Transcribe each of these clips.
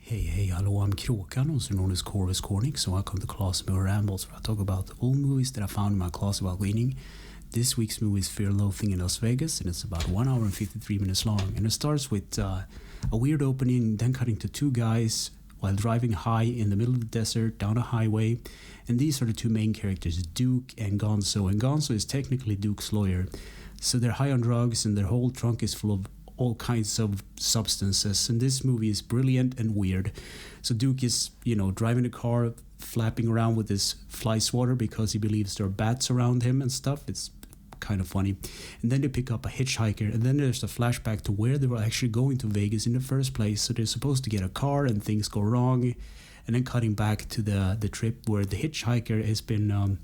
Hey, hello, I'm Kråkan, also known as Corvus Cornix, so welcome to Closet Movie Rambles, where I talk about old movies that I found in my closet while cleaning. This week's movie is Fear Loathing in Las Vegas, and it's about 1 hour and 53 minutes long, and it starts with a weird opening, then cutting to two guys while driving high in the middle of the desert down a highway, and these are the two main characters, Duke and Gonzo, and Gonzo is technically Duke's lawyer, so they're high on drugs, and their whole trunk is full of all kinds of substances, and this movie is brilliant and weird. So Duke is, driving the car, flapping around with his fly swatter because he believes there are bats around him and stuff. It's kind of funny. And then they pick up a hitchhiker, and then there's a flashback to where they were actually going to Vegas in the first place. So they're supposed to get a car, and things go wrong, and then cutting back to the trip where the hitchhiker has been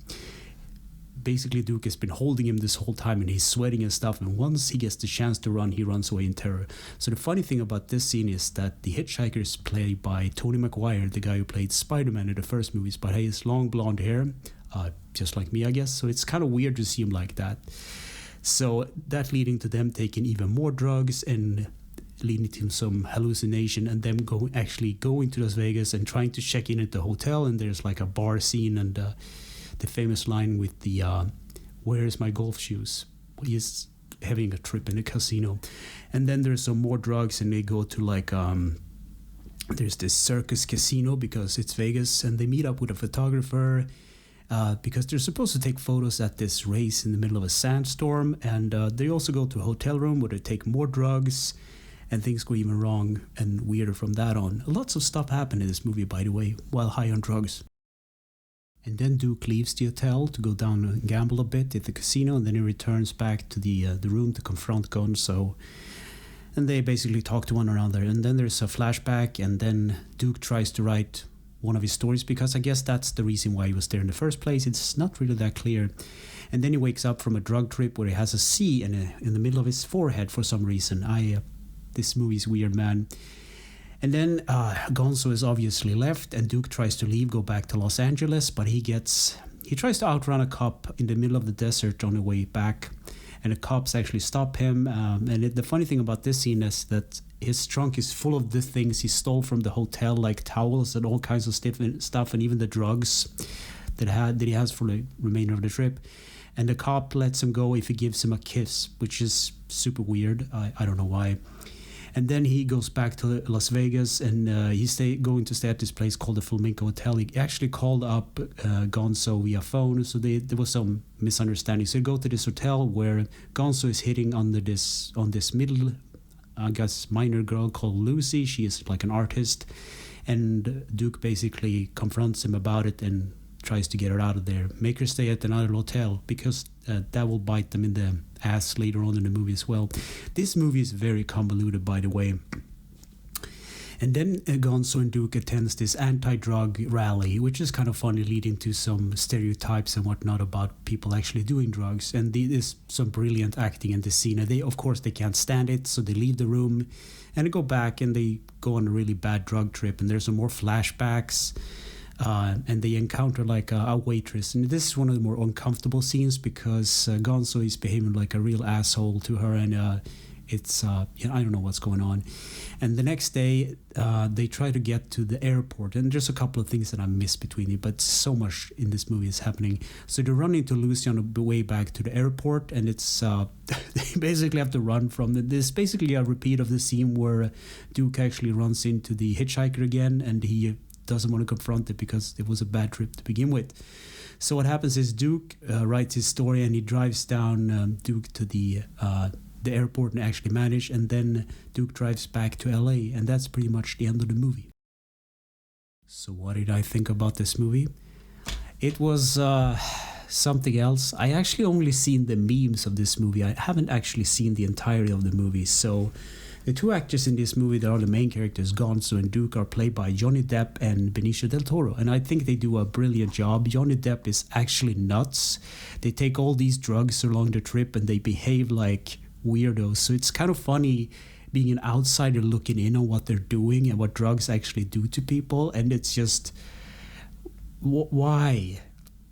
basically Duke has been holding him this whole time, and he's sweating and stuff, and once he gets the chance to run, he runs away in terror. So the funny thing about this scene is that the hitchhiker is played by Tony Maguire, the guy who played Spider-Man in the first movies, but he has long blonde hair, just like me, I guess, so it's kind of weird to see him like that. So that leading to them taking even more drugs and leading to some hallucination, and them going to Las Vegas and trying to check in at the hotel, and there's like a bar scene, and the famous line with the where's my golf shoes? He's having a trip in a casino. And then there's some more drugs, and they go to like there's this circus casino because it's Vegas, and they meet up with a photographer because they're supposed to take photos at this race in the middle of a sandstorm, and they also go to a hotel room where they take more drugs, and things go even wrong and weirder from that on. Lots of stuff happened in this movie, by the way, while high on drugs. And then Duke leaves the hotel to go down and gamble a bit at the casino, and then he returns back to the room to confront Gonzo. And they basically talk to one another. And then there's a flashback, and then Duke tries to write one of his stories, because I guess that's the reason why he was there in the first place. It's not really that clear. And then he wakes up from a drug trip where he has a C in the middle of his forehead for some reason. This movie's weird, man. And then Gonzo is obviously left, and Duke tries to leave, go back to Los Angeles, but he tries to outrun a cop in the middle of the desert on the way back, and the cops actually stop him. The funny thing about this scene is that his trunk is full of the things he stole from the hotel, like towels and all kinds of stuff, and even the drugs that he has for the remainder of the trip. And the cop lets him go if he gives him a kiss, which is super weird. I don't know why. And then he goes back to Las Vegas, and he's going to stay at this place called the Flamenco Hotel. He actually called up Gonzo via phone, so there was some misunderstanding. So they go to this hotel where Gonzo is hitting on this middle, I guess, minor girl called Lucy. She is like an artist, and Duke basically confronts him about it and tries to get her out of there, make her stay at another hotel, because that will bite them in the ass later on in the movie as well. This movie is very convoluted, by the way. And then Gonzo and Duke attends this anti-drug rally, which is kind of funny, leading to some stereotypes and whatnot about people actually doing drugs. And there's some brilliant acting in this scene. And they can't stand it, so they leave the room and they go back, and they go on a really bad drug trip. And there's some more flashbacks. And they encounter like a waitress, and this is one of the more uncomfortable scenes because Gonzo is behaving like a real asshole to her, and it's I don't know what's going on. And the next day they try to get to the airport, and there's a couple of things that I missed between it, but so much in this movie is happening. So they run into Lucy on the way back to the airport, and it's they basically have to run from it. There's basically a repeat of the scene where Duke actually runs into the hitchhiker again, and he doesn't want to confront it because it was a bad trip to begin with. So what happens is Duke writes his story, and he drives down Duke to the airport and actually manage, and then Duke drives back to LA, and that's pretty much the end of the movie. So what did I think about this movie? It was something else. I actually only seen the memes of this movie. I haven't actually seen the entirety of the movie, so the two actors in this movie that are the main characters, Gonzo and Duke, are played by Johnny Depp and Benicio del Toro, and I think they do a brilliant job. Johnny Depp is actually nuts. They take all these drugs along the trip, and they behave like weirdos, so it's kind of funny being an outsider looking in on what they're doing and what drugs actually do to people, and it's just, why?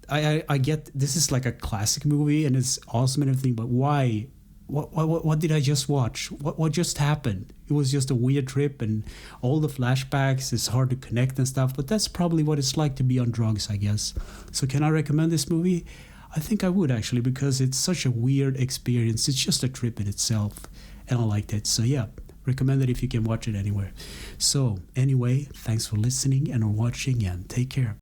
I get this is like a classic movie, and it's awesome and everything, but why what did I just watch? What just happened? It was just a weird trip, and all the flashbacks, it's hard to connect and stuff, but that's probably what it's like to be on drugs, I guess. So can I recommend this movie? I think I would, actually, because it's such a weird experience. It's just a trip in itself, and I liked it. So yeah, recommend it if you can watch it anywhere. So anyway, thanks for listening and watching, and take care.